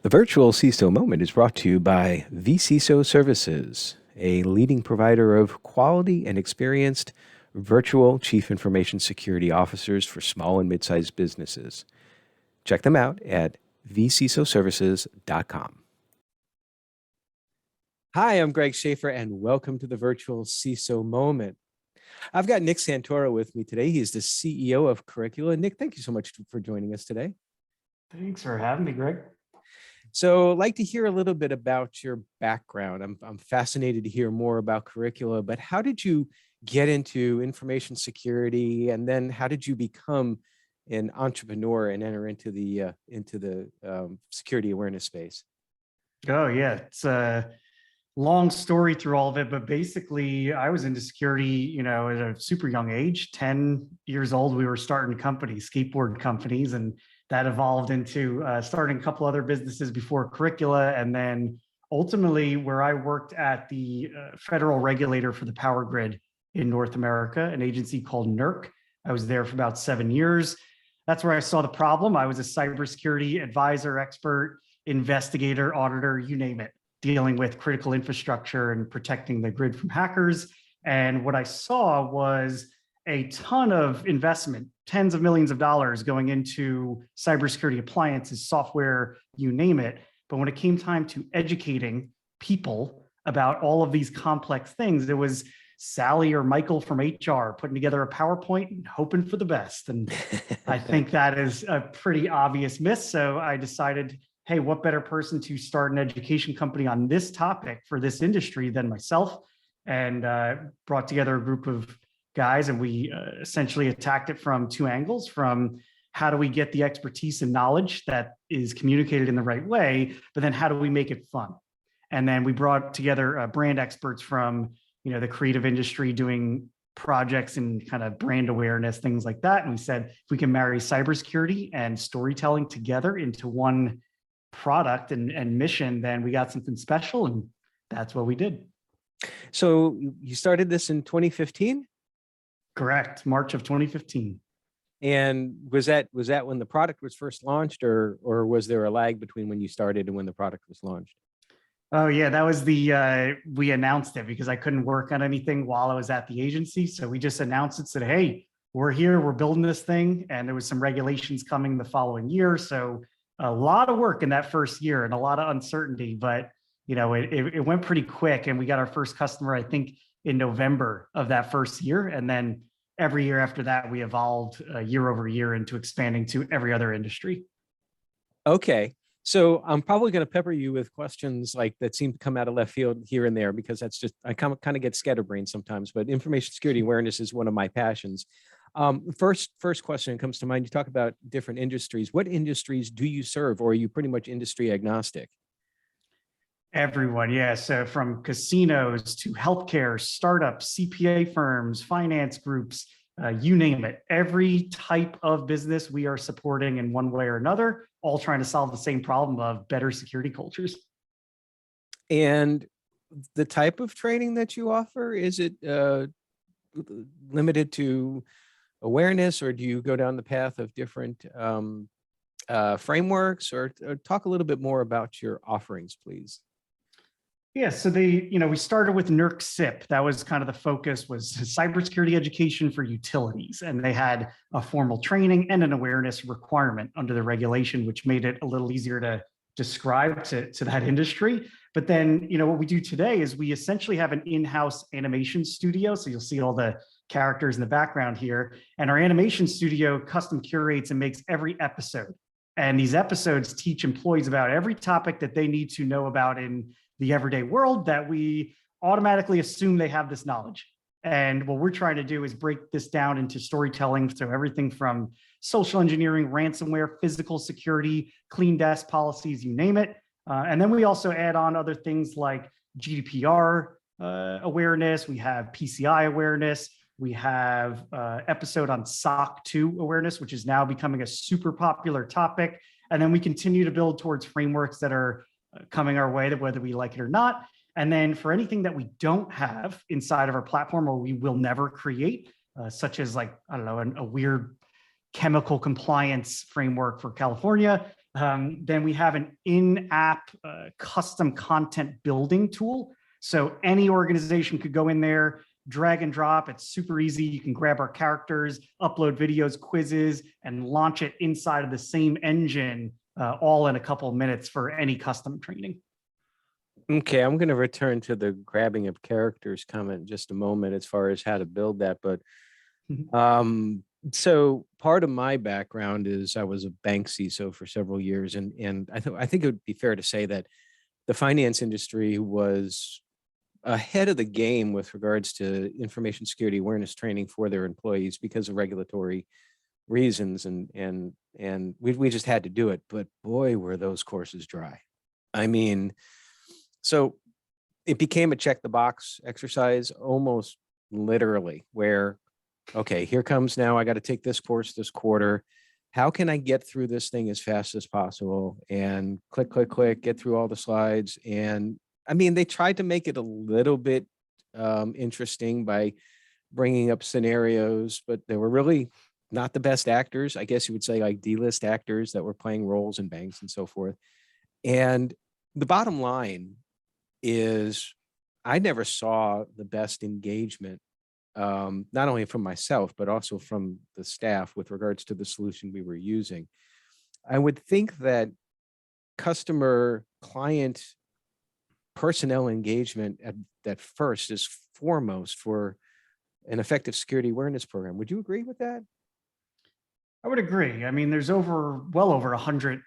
The virtual CISO moment is brought to you by vCISO Services, a leading provider of quality and experienced virtual chief information security officers for small and mid-sized businesses. Check them out at vcisoservices.com. Hi, I'm Greg Schaefer, and welcome to the virtual CISO moment. I've got Nick Santora with me today. He is the CEO of Curricula. Nick, thank you so much for joining us today. Thanks for having me, Greg. So I'd like to hear a little bit about your background. I'm fascinated to hear more about Curricula, but how did you get into information security, and then how did you become an entrepreneur and enter into the security awareness space? Oh yeah, it's a long story through all of it, but basically I was into security, at a super young age. 10 years old, we were starting companies, skateboard companies, and that evolved into starting a couple other businesses before Curricula. And then ultimately where I worked at the federal regulator for the power grid in North America, an agency called NERC. I was there for about 7 years. That's where I saw the problem. I was a cybersecurity advisor, expert, investigator, auditor, you name it, dealing with critical infrastructure and protecting the grid from hackers. And what I saw was a ton of investment, tens of millions of dollars going into cybersecurity appliances, software, you name it. But when it came time to educating people about all of these complex things, there was Sally or Michael from HR putting together a PowerPoint and hoping for the best. And I think that is a pretty obvious miss. So I decided, hey, what better person to start an education company on this topic for this industry than myself? And brought together a group of guys, and we essentially attacked it from two angles: from how do we get the expertise and knowledge that is communicated in the right way, but then how do we make it fun? And then we brought together brand experts from the creative industry doing projects and kind of brand awareness, things like that. And we said, if we can marry cybersecurity and storytelling together into one product and mission, then we got something special, and that's what we did. So you started this in 2015? Correct, March of 2015. And was that when the product was first launched, or was there a lag between when you started and when the product was launched? Oh yeah, that was we announced it because I couldn't work on anything while I was at the agency. So we just announced it, said, hey, we're here, we're building this thing. And there was some regulations coming the following year. So a lot of work in that first year and a lot of uncertainty, but it went pretty quick. And we got our first customer, I think, in November of that first year. And then every year after that, we evolved year over year into expanding to every other industry. Okay. So I'm probably going to pepper you with questions like that seem to come out of left field here and there, because that's just, I kind of get scatterbrained sometimes, but information security awareness is one of my passions. First question comes to mind. You talk about different industries. What industries do you serve, or are you pretty much industry agnostic? Everyone, yeah. So from casinos to healthcare, startups, CPA firms, finance groups, you name it. Every type of business we are supporting in one way or another, all trying to solve the same problem of better security cultures. And the type of training that you offer, is it limited to awareness, or do you go down the path of different frameworks, or talk a little bit more about your offerings, please? Yeah, so we started with NERC SIP. That was kind of the focus, was cybersecurity education for utilities. And they had a formal training and an awareness requirement under the regulation, which made it a little easier to describe to that industry. But then, what we do today is we essentially have an in-house animation studio. So you'll see all the characters in the background here. And our animation studio custom curates and makes every episode. And these episodes teach employees about every topic that they need to know about in the everyday world, that we automatically assume they have this knowledge. And what we're trying to do is break this down into storytelling. So everything from social engineering, ransomware, physical security, clean desk policies, you name it. And then we also add on other things like GDPR awareness. We have PCI awareness. We have episode on SOC 2 awareness, which is now becoming a super popular topic. And then we continue to build towards frameworks that are coming our way, whether we like it or not. And then for anything that we don't have inside of our platform, or we will never create, such as a weird chemical compliance framework for California, Then we have an in-app custom content building tool. So any organization could go in there, drag and drop. It's super easy. You can grab our characters, upload videos, quizzes, and launch it inside of the same engine, all in a couple of minutes for any custom training. Okay, I'm going to return to the grabbing of characters comment in just a moment as far as how to build that. But so part of my background is I was a bank CISO for several years, and I think it would be fair to say that the finance industry was ahead of the game with regards to information security awareness training for their employees because of regulatory reasons, and we just had to do it. But boy, were those courses dry. I mean, so it became a check the box exercise almost literally, where, okay, here comes now, I got to take this course this quarter. How can I get through this thing as fast as possible? And click, click, click, get through all the slides. And I mean, they tried to make it a little bit interesting by bringing up scenarios, but they were really not the best actors. I guess you would say like D-list actors that were playing roles in banks and so forth. And the bottom line is I never saw the best engagement, not only from myself, but also from the staff with regards to the solution we were using. I would think that customer client personnel engagement at first is foremost for an effective security awareness program. Would you agree with that? I would agree. I mean, there's well over 100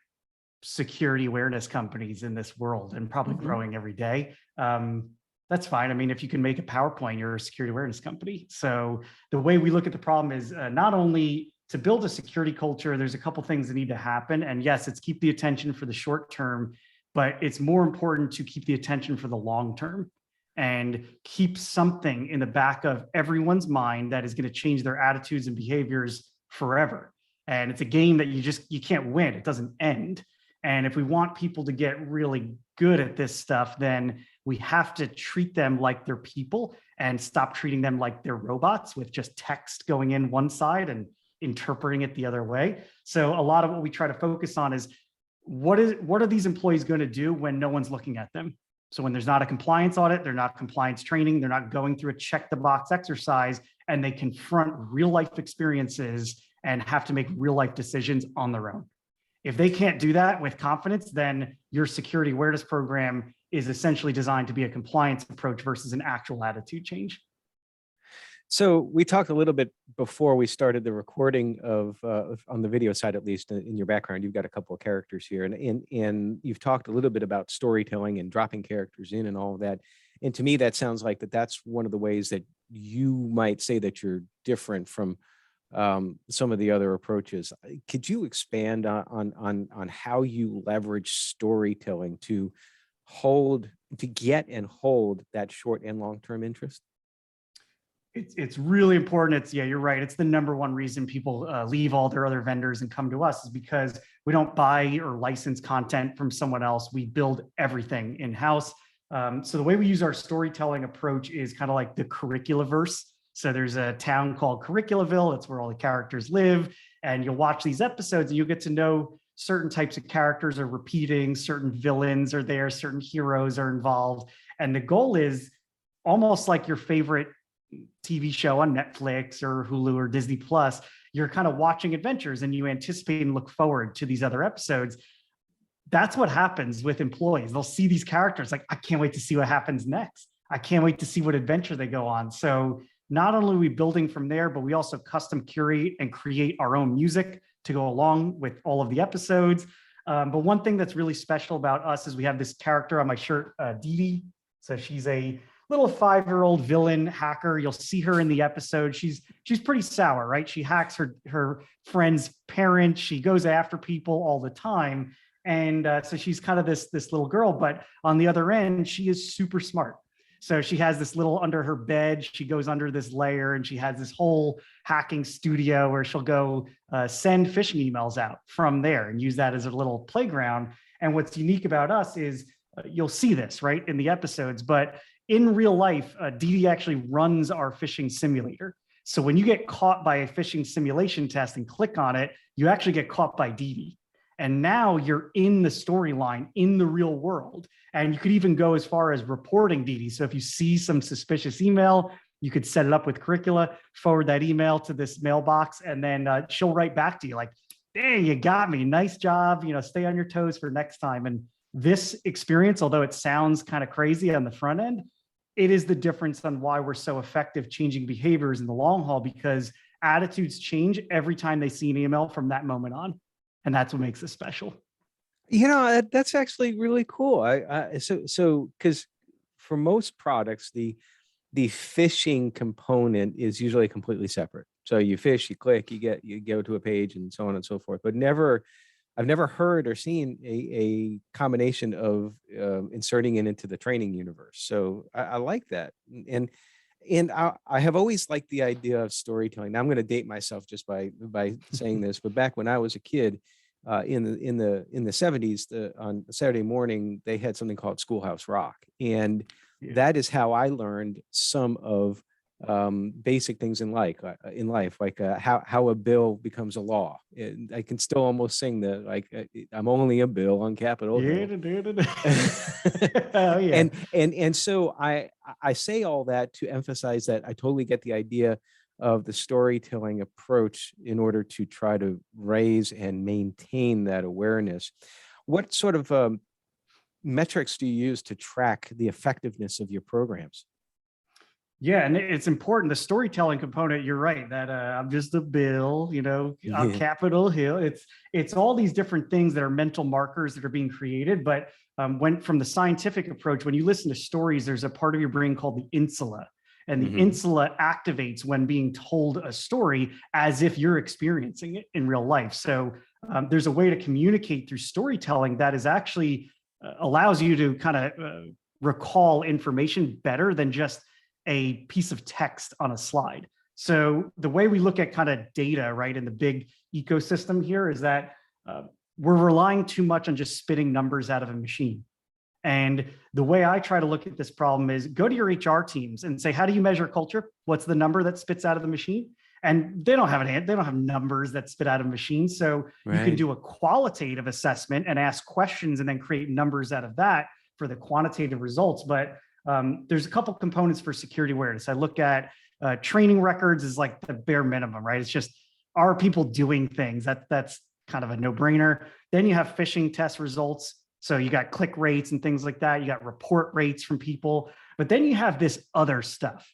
security awareness companies in this world, and probably growing every day. That's fine. I mean, if you can make a PowerPoint, you're a security awareness company. So the way we look at the problem is not only to build a security culture, there's a couple things that need to happen. And yes, it's keep the attention for the short term, but it's more important to keep the attention for the long term and keep something in the back of everyone's mind that is going to change their attitudes and behaviors forever. And it's a game that you can't win. It doesn't end. And if we want people to get really good at this stuff, then we have to treat them like they're people and stop treating them like they're robots with just text going in one side and interpreting it the other way. So a lot of what we try to focus on is what are these employees going to do when no one's looking at them? So when there's not a compliance audit, they're not compliance training, they're not going through a check the box exercise, and they confront real life experiences and have to make real life decisions on their own. If they can't do that with confidence, then your security awareness program is essentially designed to be a compliance approach versus an actual attitude change. So we talked a little bit before we started the recording of on the video side, at least in your background, you've got a couple of characters here, and you've talked a little bit about storytelling and dropping characters in and all of that. And to me, that sounds like that's one of the ways that you might say that you're different from some of the other approaches. Could you expand on how you leverage storytelling to get and hold that short and long-term interest? It's really important. Yeah, you're right. It's the number one reason people leave all their other vendors and come to us, is because we don't buy or license content from someone else. We build everything in-house. So the way we use our storytelling approach is kind of like the Curricula-verse. So there's a town called Curriculaville. It's where all the characters live. And you'll watch these episodes and you'll get to know certain types of characters are repeating, certain villains are there, certain heroes are involved. And the goal is almost like your favorite TV show on Netflix or Hulu or Disney Plus. You're kind of watching adventures and you anticipate and look forward to these other episodes. That's what happens with employees. They'll see these characters like, I can't wait to see what happens next. I can't wait to see what adventure they go on. So not only are we building from there, but we also custom curate and create our own music to go along with all of the episodes. But one thing that's really special about us is we have this character on my shirt, Dee Dee. So she's a little 5-year-old villain hacker. You'll see her in the episode. She's pretty sour, right? She hacks her friend's parents. She goes after people all the time. And so she's kind of this little girl, but on the other end, she is super smart. So she has this little under her bed. She goes under this layer and she has this whole hacking studio where she'll go send phishing emails out from there and use that as a little playground. And what's unique about us is you'll see this right in the episodes, but in real life, Dee Dee actually runs our phishing simulator. So when you get caught by a phishing simulation test and click on it, you actually get caught by Dee Dee. And now you're in the storyline in the real world. And you could even go as far as reporting, Dee. So if you see some suspicious email, you could set it up with Curricula, forward that email to this mailbox, and then she'll write back to you like, hey, you got me. Nice job. Stay on your toes for next time. And this experience, although it sounds kind of crazy on the front end, it is the difference on why we're so effective changing behaviors in the long haul, because attitudes change every time they see an email from that moment on. And that's what makes it special. That's actually really cool. So because for most products, the phishing component is usually completely separate. So you fish, you click, you go to a page, and so on and so forth. But I've never heard or seen a combination of inserting it into the training universe. So I like that, and I have always liked the idea of storytelling. Now, I'm going to date myself just by saying this, but back when I was a kid, in the 70s, on Saturday morning, they had something called Schoolhouse Rock, and that is how I learned some of basic things in life, like how a bill becomes a law. I can still almost sing I'm only a bill on Capitol Hill. Oh, yeah. And so I say all that to emphasize that I totally get the idea of the storytelling approach in order to try to raise and maintain that awareness. What sort of metrics do you use to track the effectiveness of your programs? Yeah, and it's important. The storytelling component, you're right, that I'm just a bill, on Capitol Hill. It's all these different things that are mental markers that are being created. But when from the scientific approach, when you listen to stories, there's a part of your brain called the insula. And the insula activates when being told a story as if you're experiencing it in real life. So there's a way to communicate through storytelling that is actually allows you to kind of recall information better than just a piece of text on a slide. So the way we look at kind of data, right, in the big ecosystem here is that we're relying too much on just spitting numbers out of a machine. And the way I try to look at this problem is go to your HR teams and say, how do you measure culture? What's the number that spits out of the machine? And they don't have numbers that spit out of machines. So you can do a qualitative assessment and ask questions and then create numbers out of that for the quantitative results. But there's a couple components for security awareness. I look at training records is like the bare minimum, right? It's just, are people doing things? That's kind of a no-brainer. Then you have phishing test results. So you got click rates and things like that. You got report rates from people, but then you have this other stuff.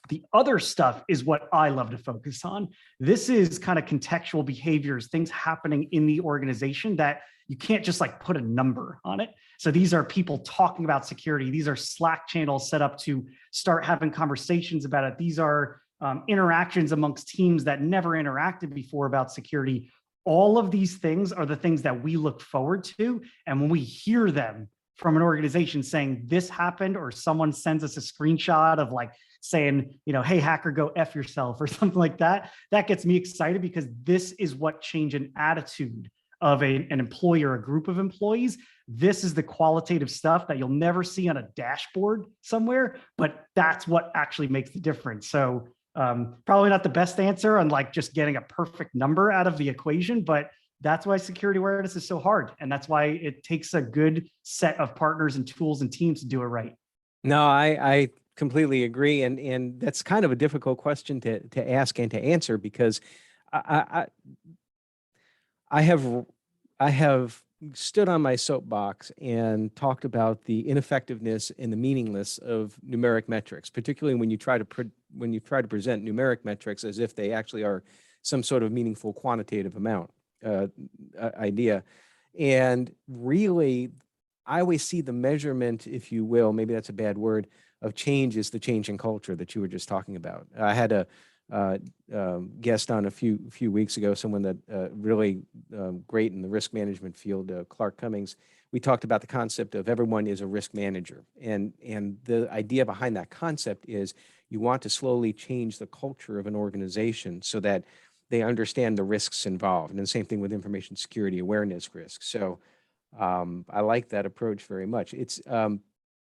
The other stuff is what I love to focus on. This is kind of contextual behaviors, things happening in the organization that you can't just like put a number on it. So these are people talking about security. These are Slack channels set up to start having conversations about it. These are interactions amongst teams that never interacted before about security. All of these things are the things that we look forward to. And when we hear them from an organization saying this happened, or someone sends us a screenshot of like saying, hey, hacker, go F yourself or something like that, that gets me excited, because this is what change an attitude of an employee or a group of employees. This is the qualitative stuff that you'll never see on a dashboard somewhere, but that's what actually makes the difference. So probably not the best answer on like just getting a perfect number out of the equation, but that's why security awareness is so hard. And that's why it takes a good set of partners and tools and teams to do it right. No, I completely agree. And that's kind of a difficult question to ask and to answer, because I have stood on my soapbox and talked about the ineffectiveness and the meaningless of numeric metrics, particularly when you try to present numeric metrics as if they actually are some sort of meaningful quantitative idea. And really, I always see the measurement, if you will, maybe that's a bad word, of change is the change in culture that you were just talking about. I had a guest on a few weeks ago, someone that really great in the risk management field, Clark Cummings. We talked about the concept of everyone is a risk manager, and the idea behind that concept is you want to slowly change the culture of an organization so that they understand the risks involved. And the same thing with information security awareness risks. So I like that approach very much. It's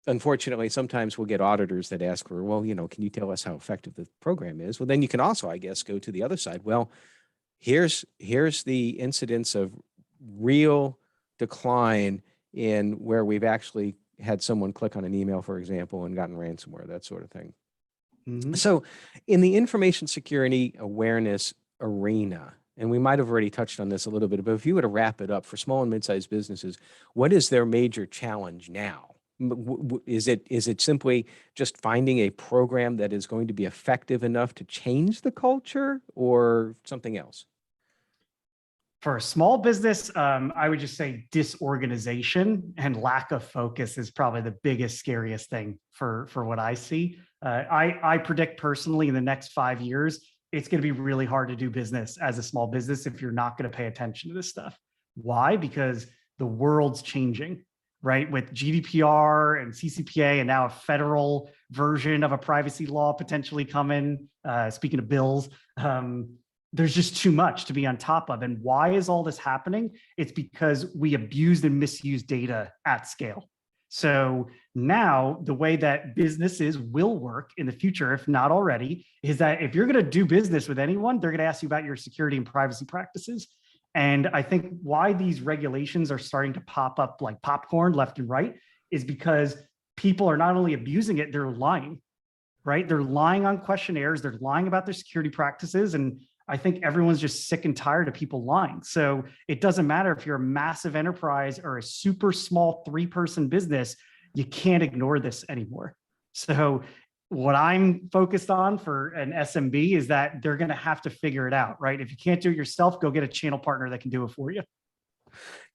unfortunately, sometimes we'll get auditors that ask for, well, can you tell us how effective the program is? Well, then you can also, I guess, go to the other side. Well, here's the incidence of real decline in where we've actually had someone click on an email, for example, and gotten ransomware, that sort of thing. Mhm. So in the information security awareness arena, and we might have already touched on this a little bit, but if you were to wrap it up for small and mid-sized businesses, what is their major challenge now? Is it simply just finding a program that is going to be effective enough to change the culture, or something else? For a small business, I would just say disorganization and lack of focus is probably the biggest, scariest thing for what I see. I predict personally in the next 5 years, it's going to be really hard to do business as a small business if you're not going to pay attention to this stuff. Why? Because the world's changing, right? With GDPR and CCPA, and now a federal version of a privacy law potentially coming. Speaking of bills, there's just too much to be on top of. And why is all this happening? It's because we abused and misused data at scale. So now the way that businesses will work in the future, if not already, is that if you're going to do business with anyone, they're going to ask you about your security and privacy practices. And I think why these regulations are starting to pop up like popcorn left and right is because people are not only abusing it, they're lying, right? They're lying on questionnaires, they're lying about their security practices. And I think everyone's just sick and tired of people lying. So it doesn't matter if you're a massive enterprise or a super small 3-person business, you can't ignore this anymore. So what I'm focused on for an SMB is that they're going to have to figure it out, right? If you can't do it yourself, go get a channel partner that can do it for you.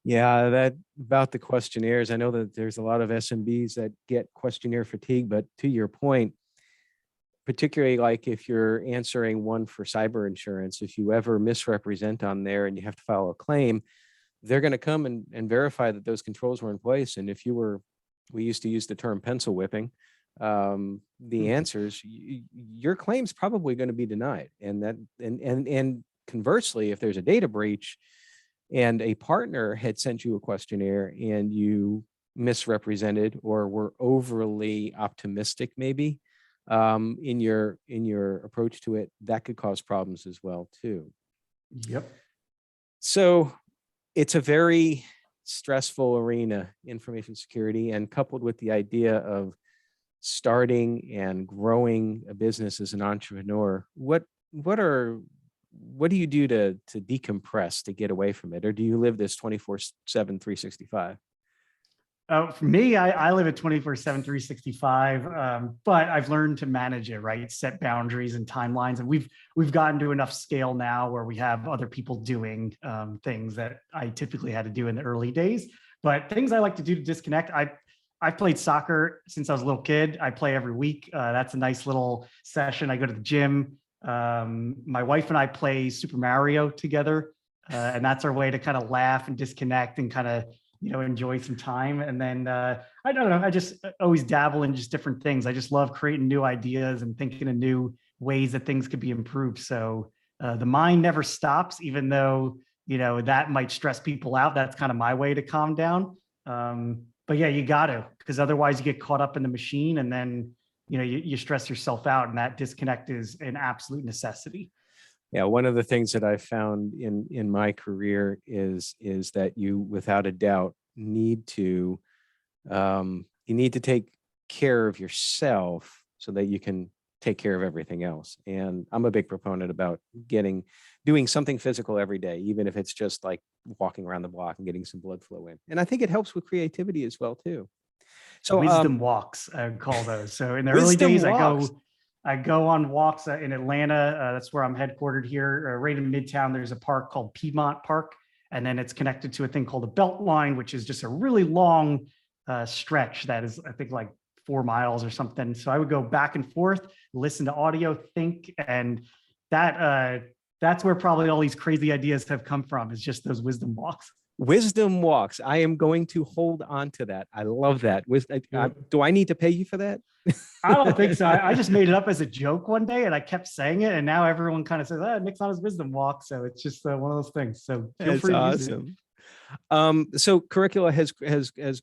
Yeah, that about the questionnaires. I know that there's a lot of SMBs that get questionnaire fatigue, but to your point, particularly like if you're answering one for cyber insurance, if you ever misrepresent on there and you have to file a claim, they're going to come and verify that those controls were in place. And if you were, we used to use the term pencil whipping, the answers, your claim's probably going to be denied. And that, and conversely, if there's a data breach and a partner had sent you a questionnaire and you misrepresented or were overly optimistic, maybe, in your approach to it, that could cause problems as well too. Yep. So it's a very stressful arena, information security, and coupled with the idea of starting and growing a business as an entrepreneur, what do you do to decompress, to get away from it? Or do you live this 24/7, 365? For me, I live at 24/7, 365, but I've learned to manage it, right? Set boundaries and timelines. And we've gotten to enough scale now where we have other people doing things that I typically had to do in the early days. But things I like to do to disconnect, I've played soccer since I was a little kid. I play every week. That's a nice little session. I go to the gym. My wife and I play Super Mario together. And that's our way to kind of laugh and disconnect and kind of, enjoy some time. And then I don't know, I just always dabble in just different things. I just love creating new ideas and thinking of new ways that things could be improved. So the mind never stops, even though, that might stress people out. That's kind of my way to calm down. But yeah, you got to, because otherwise you get caught up in the machine and then, you stress yourself out, and that disconnect is an absolute necessity. Yeah, one of the things that I found in my career is that you, without a doubt, need to take care of yourself so that you can take care of everything else. And I'm a big proponent about doing something physical every day, even if it's just like walking around the block and getting some blood flow in. And I think it helps with creativity as well too. So Wisdom walks, I would call those. So in the early wisdom days, walks. I go on walks in Atlanta. That's where I'm headquartered here. Right in Midtown, there's a park called Piedmont Park. And then it's connected to a thing called the Belt Line, which is just a really long stretch that is, I think, like 4 miles or something. So I would go back and forth, listen to audio, think, and that's where probably all these crazy ideas have come from, is just those wisdom walks. Wisdom walks. I am going to hold on to that. I love that. Do I need to pay you for that? I don't think so. I just made it up as a joke one day and I kept saying it. And now everyone kind of says, Nick's on his wisdom walk. So it's just one of those things. So feel free to use it. So Curricula has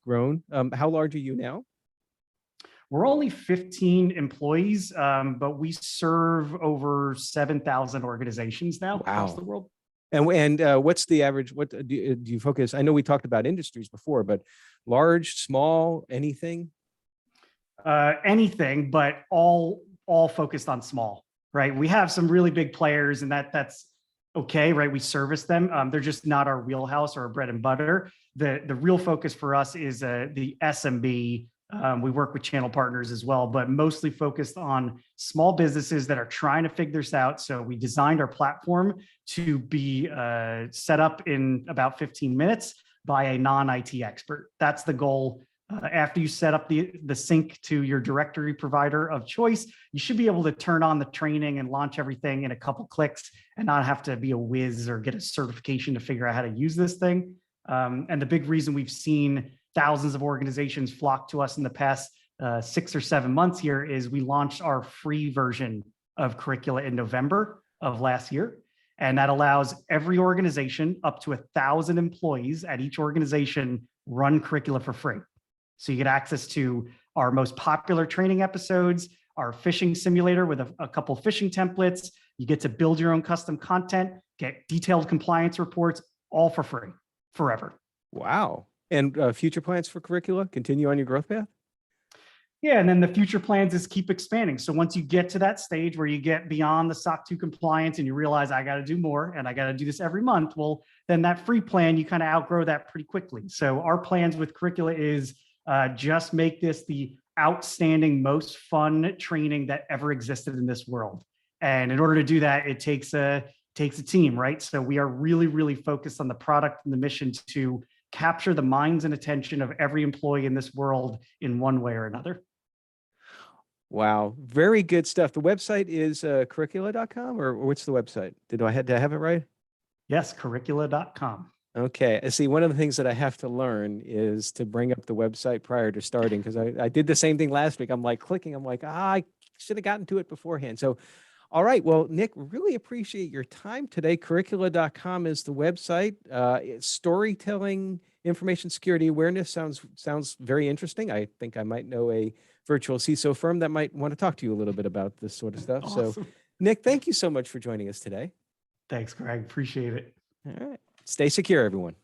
grown. How large are you now? We're only 15 employees, but we serve over 7,000 organizations now across the world. And what's the average? What do you focus? I know we talked about industries before, but large, small, anything? Anything, but all focused on small, right? We have some really big players, and that's okay, right? We service them. They're just not our wheelhouse or our bread and butter. The real focus for us is the SMB. We work with channel partners as well, but mostly focused on small businesses that are trying to figure this out. So we designed our platform to be set up in about 15 minutes by a non-IT expert. That's the goal. After you set up the sync to your directory provider of choice, you should be able to turn on the training and launch everything in a couple clicks and not have to be a whiz or get a certification to figure out how to use this thing. And the big reason we've seen thousands of organizations flock to us in the past 6 or 7 months here is we launched our free version of Curricula in November of last year. And that allows every organization up to 1,000 employees at each organization run Curricula for free. So you get access to our most popular training episodes, our phishing simulator with a couple phishing templates. You get to build your own custom content, get detailed compliance reports, all for free, forever. Wow. And future plans for Curricula? Continue on your growth path? Yeah, and then the future plans is keep expanding. So once you get to that stage where you get beyond the SOC 2 compliance and you realize I got to do more and I got to do this every month, well, then that free plan, you kind of outgrow that pretty quickly. So our plans with Curricula is just make this the outstanding, most fun training that ever existed in this world. And in order to do that, it takes a team, right? So we are really, really focused on the product and the mission to capture the minds and attention of every employee in this world in one way or another. Wow. Very good stuff. The website is curricula.com, or what's the website? Did I have it right? Yes, curricula.com. Okay. I see. One of the things that I have to learn is to bring up the website prior to starting, because I did the same thing last week. I'm like clicking. I'm like, I should have gotten to it beforehand. So, all right. Well, Nick, really appreciate your time today. Curricula.com is the website. Storytelling, information security awareness sounds very interesting. I think I might know a virtual CISO firm that might want to talk to you a little bit about this sort of stuff. Awesome. So, Nick, thank you so much for joining us today. Thanks, Greg. Appreciate it. All right. Stay secure, everyone.